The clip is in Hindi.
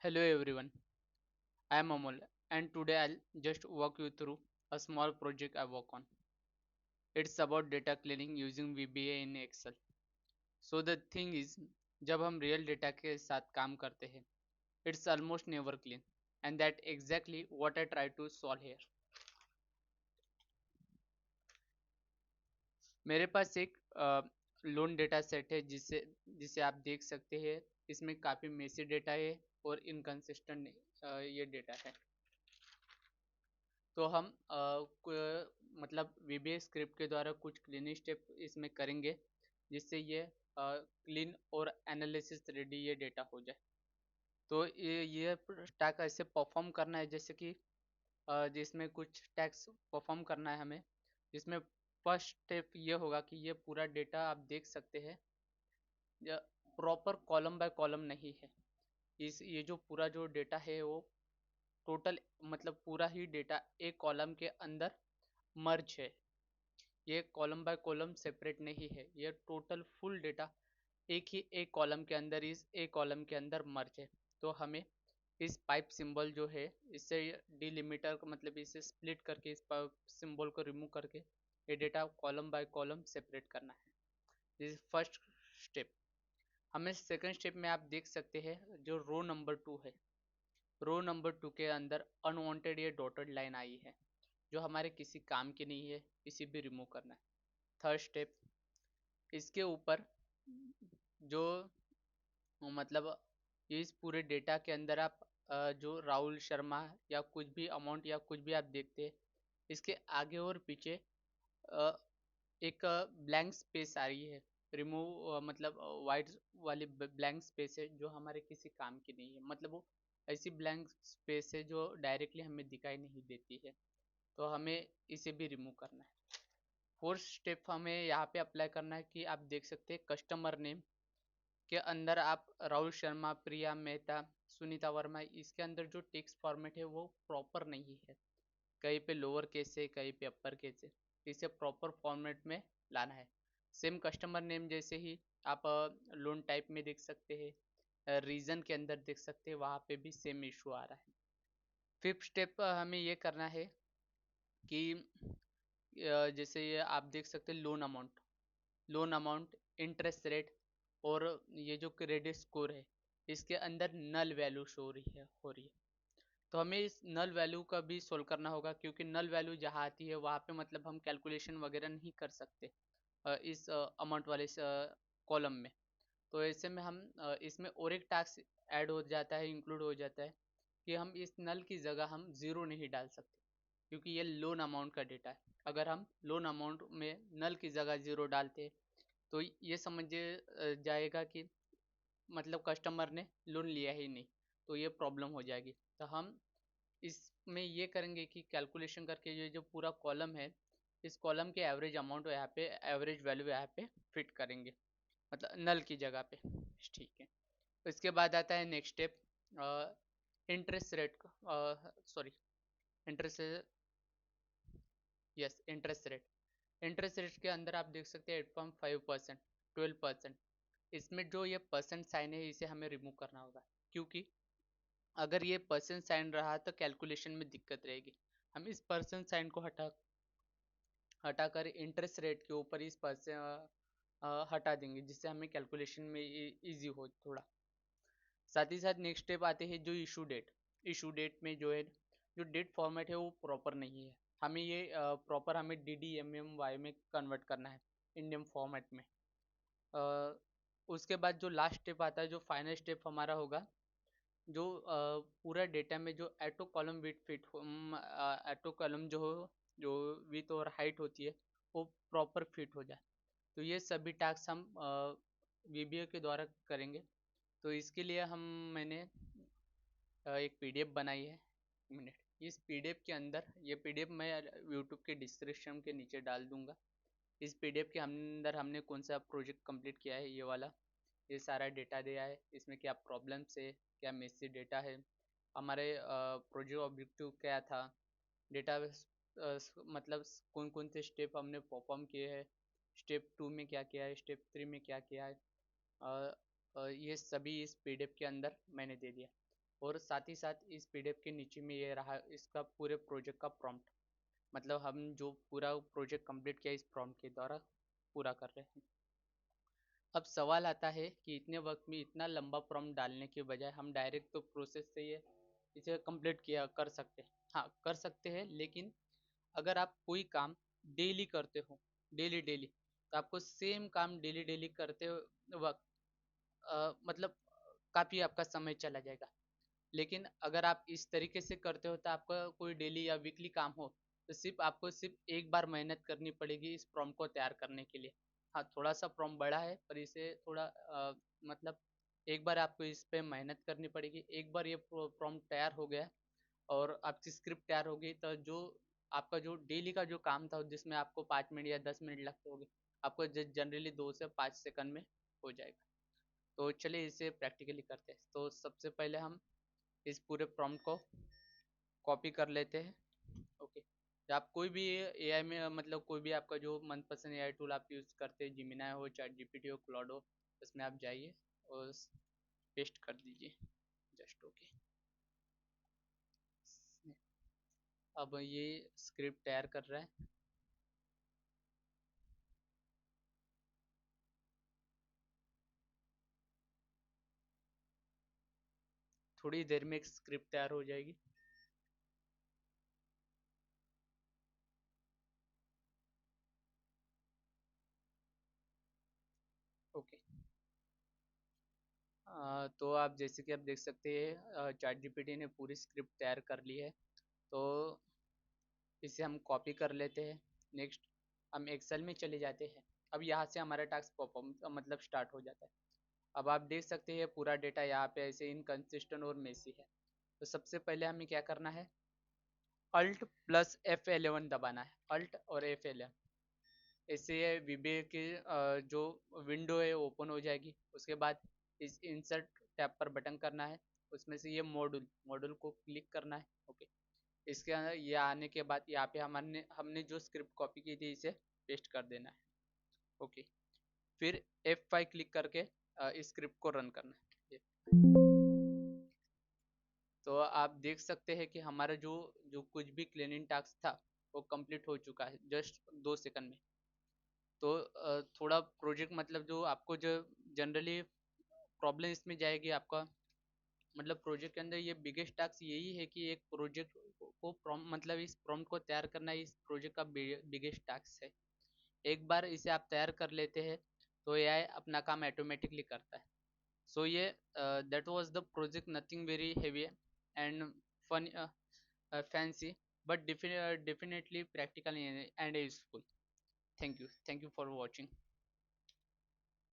Hello everyone, I am Amol and today I'll just walk you through a small project I work on. It's about data cleaning using VBA in Excel. So the thing is, जब हम real data के साथ काम करते हैं, it's almost never clean and that exactly what I try to solve here. मेरे पास एक लोन डेटा सेट है जिसे जिसे आप देख सकते हैं इसमें काफ़ी मेसी डेटा है और इनकन्सिस्टेंट ये डेटा है। तो हम मतलब VBA स्क्रिप्ट के द्वारा कुछ क्लीनिंग स्टेप इसमें करेंगे जिससे ये क्लीन और एनालिसिस रेडी ये डेटा हो जाए। तो ये टैग ऐसे परफॉर्म करना है जैसे कि जिसमें कुछ टैग्स परफॉर्म करना है हमें, जिसमें फर्स्ट स्टेप ये होगा कि ये पूरा डेटा आप देख सकते हैं प्रॉपर कॉलम बाय कॉलम नहीं है। इस ये जो पूरा जो डेटा है वो टोटल मतलब पूरा ही डेटा एक कॉलम के अंदर मर्ज है। ये कॉलम बाय कॉलम सेपरेट नहीं है, ये टोटल फुल डेटा एक ही एक कॉलम के अंदर इस एक कॉलम के अंदर मर्ज है। तो हमें इस पाइप सिंबल जो है इससे डिलिमिटर मतलब इसे स्प्लिट करके इस सिंबल को रिमूव करके ये data column by column separate करना है। This is first step. हमें सेकंड स्टेप में आप देख सकते हैं जो रो नंबर 2 है, रो नंबर 2 के अंदर अनवांटेड ये डॉटेड लाइन आई है जो हमारे किसी काम की नहीं है, इसे भी रिमूव करना है। थर्ड स्टेप, इसके ऊपर जो मतलब इस पूरे डेटा के अंदर आप जो राहुल शर्मा या कुछ भी अमाउंट या कुछ भी आप देखते हैं इसके आगे और पीछे अ, एक ब्लैंक स्पेस आ रही है। रिमूव मतलब वाइट वाली ब्लैंक स्पेस है जो हमारे किसी काम की नहीं है, मतलब वो ऐसी ब्लैंक स्पेस है जो डायरेक्टली हमें दिखाई नहीं देती है। तो हमें इसे भी रिमूव करना है। फोर्थ स्टेप हमें यहाँ पे अप्लाई करना है कि आप देख सकते हैं कस्टमर नेम के अंदर आप राहुल शर्मा, प्रिया मेहता, सुनीता वर्मा, इसके अंदर जो टेक्स्ट फॉर्मेट है वो प्रॉपर नहीं है। कहीं पे लोअर केस है, कहीं पे अपर केस है। इसे प्रॉपर फॉर्मेट में लाना है। सेम कस्टमर नेम जैसे ही आप लोन टाइप में देख सकते हैं, रीजन के अंदर देख सकते हैं, वहाँ पे भी सेम इशू आ रहा है। फिफ्थ स्टेप हमें ये करना है कि जैसे ये आप देख सकते हैं लोन अमाउंट, इंटरेस्ट रेट और ये जो क्रेडिट स्कोर है इसके अंदर नल वैल्यू शो हो रही है। तो हमें इस नल वैल्यू का भी सोल्व करना होगा क्योंकि नल वैल्यू जहाँ आती है वहाँ पे मतलब हम कैलकुलेशन वगैरह नहीं कर सकते इस अमाउंट वाले कॉलम में। तो ऐसे में हम इसमें और एक टास्क ऐड हो जाता है, इंक्लूड हो जाता है कि हम इस नल की जगह हम ज़ीरो नहीं डाल सकते क्योंकि ये लोन अमाउंट का डेटा है। अगर हम लोन अमाउंट में नल की जगह ज़ीरो डालते हैं तो ये समझिए जाएगा कि मतलब कस्टमर ने लोन लिया ही नहीं, तो ये प्रॉब्लम हो जाएगी। तो हम इसमें ये करेंगे कि कैलकुलेशन करके ये जो पूरा कॉलम है इस कॉलम के एवरेज अमाउंट यहाँ पे एवरेज वैल्यू यहाँ पे फिट करेंगे, मतलब नल की जगह पे। ठीक है। इसके बाद आता है नेक्स्ट स्टेप, इंटरेस्ट रेट का, sorry, interest, yes interest rate. Interest rate के अंदर आप देख सकते हैं 8.5%, 12%। इसमें जो ये परसेंट साइन है इसे हमें रिमूव करना होगा क्योंकि अगर ये परसेंट साइन रहा तो कैलकुलेशन में दिक्कत रहेगी। हम इस परसेंट साइन को हटाकर इंटरेस्ट रेट के ऊपर इस परसेंट हटा देंगे जिससे हमें कैलकुलेशन में इजी हो थोड़ा। साथ ही साथ नेक्स्ट स्टेप आते हैं जो इशू डेट में जो है जो डेट फॉर्मेट है वो प्रॉपर नहीं है। हमें ये प्रॉपर हमें DDMMY में कन्वर्ट करना है, इंडियन फॉर्मेट में। अ, उसके बाद जो लास्ट स्टेप आता है, जो फाइनल स्टेप हमारा होगा, जो पूरा डेटा में जो एटो कॉलम विथ फिट हो, एटो कॉलम जो हो, जो विथ और हाइट होती है वो प्रॉपर फिट हो जाए। तो ये सभी टास्क हम VBA के द्वारा करेंगे। तो इसके लिए मैंने एक PDF बनाई है। एक मिनट, इस PDF के अंदर, ये PDF मैं यूट्यूब के डिस्क्रिप्शन के नीचे डाल दूंगा। इस PDF के अंदर हमने कौन सा प्रोजेक्ट कंप्लीट किया है, ये वाला, ये सारा डेटा दिया है। इसमें क्या प्रॉब्लम्स है, क्या मेसी डेटा है, हमारे प्रोजेक्ट ऑब्जेक्टिव क्या था, डेटा मतलब कौन कौन से स्टेप हमने परफॉर्म किए हैं, स्टेप 2 में क्या किया है, स्टेप 3 में क्या किया है, ये सभी इस PDF के अंदर मैंने दे दिया। और साथ ही साथ इस पीडीएफ के नीचे में ये रहा इसका पूरे प्रोजेक्ट का प्रॉम्प्ट, मतलब हम जो पूरा प्रोजेक्ट कंप्लीट किया इस प्रॉम्प्ट के द्वारा पूरा कर रहे हैं। अब सवाल आता है कि इतने वक्त में इतना लंबा प्रॉम्प्ट डालने के बजाय हम डायरेक्ट तो प्रोसेस से ये इसे कंप्लीट किया कर सकते हैं। हाँ कर सकते हैं, लेकिन अगर आप कोई काम डेली करते हो, डेली डेली, तो आपको सेम काम डेली डेली करते वक्त मतलब काफ़ी आपका समय चला जाएगा। लेकिन अगर आप इस तरीके से करते हो तो आपका कोई डेली या वीकली काम हो तो सिर्फ आपको सिर्फ एक बार मेहनत करनी पड़ेगी इस प्रॉम्प्ट को तैयार करने के लिए। हाँ थोड़ा सा प्रॉम्प्ट बड़ा है पर इसे थोड़ा मतलब एक बार आपको इस पे मेहनत करनी पड़ेगी। एक बार ये प्रॉम्प्ट तैयार हो गया और आपकी स्क्रिप्ट तैयार हो गई तो जो आपका जो डेली का जो काम था जिसमें आपको 5 मिनट या 10 मिनट लगते होंगे, आपको जनरली 2 से 5 सेकंड में हो जाएगा। तो चलिए इसे प्रैक्टिकली करते हैं। तो सबसे पहले हम इस पूरे प्रॉम्प्ट को कॉपी कर लेते हैं। ओके, तो आप कोई भी एआई में मतलब कोई भी आपका जो मनपसंद एआई टूल आप यूज़ करते हैं, जिमिनाई हो, चैट जीपीटी हो, क्लॉड हो, उसमें आप जाइए और पेस्ट कर दीजिए। Just okay. अब ये स्क्रिप्ट तैयार कर रहा है। थोड़ी देर में एक स्क्रिप्ट तैयार हो जाएगी। ओके, तो आप जैसे कि आप देख सकते हैं चैट जीपीटी ने पूरी स्क्रिप्ट तैयार कर ली है। तो इसे हम कॉपी कर लेते हैं। नेक्स्ट हम एक्सेल में चले जाते हैं। अब यहाँ से हमारा टास्क परफॉर्म मतलब स्टार्ट हो जाता है। अब आप देख सकते हैं पूरा डेटा यहाँ पे ऐसे इनकंसिस्टेंट और मेसी है। तो सबसे पहले हमें क्या करना है, अल्ट प्लस F11 दबाना है, अल्ट और F11। इससे ये वीबे की जो विंडो है ओपन हो जाएगी। उसके बाद इस इंसर्ट टैब पर बटन करना है, उसमें से ये मॉड्यूल मॉड्यूल को क्लिक करना है। ओके, इसके अंदर ये आने के बाद यहाँ पे हमने हमने जो स्क्रिप्ट कॉपी की थी इसे पेस्ट कर देना है। ओके, फिर F5 क्लिक करके इस स्क्रिप्ट को रन करना है। तो आप देख सकते हैं कि हमारा जो जो कुछ भी क्लीनिंग टास्क था वो कंप्लीट हो चुका है जस्ट 2 सेकंड में। तो थोड़ा प्रोजेक्ट मतलब जो आपको जो जनरली प्रॉब्लम इसमें जाएगी आपका, मतलब प्रोजेक्ट के अंदर ये बिगेस्ट टास्क यही है कि एक प्रोजेक्ट को प्रॉम्प्ट मतलब इस प्रॉम्प्ट को तैयार करना इस प्रोजेक्ट का बिगेस्ट टास्क है। एक बार इसे आप तैयार कर लेते हैं तो एआई अपना काम ऑटोमेटिकली करता है। सो ये that was the project, nothing very heavy and fun fancy, but definitely practical and useful. Thank you for watching.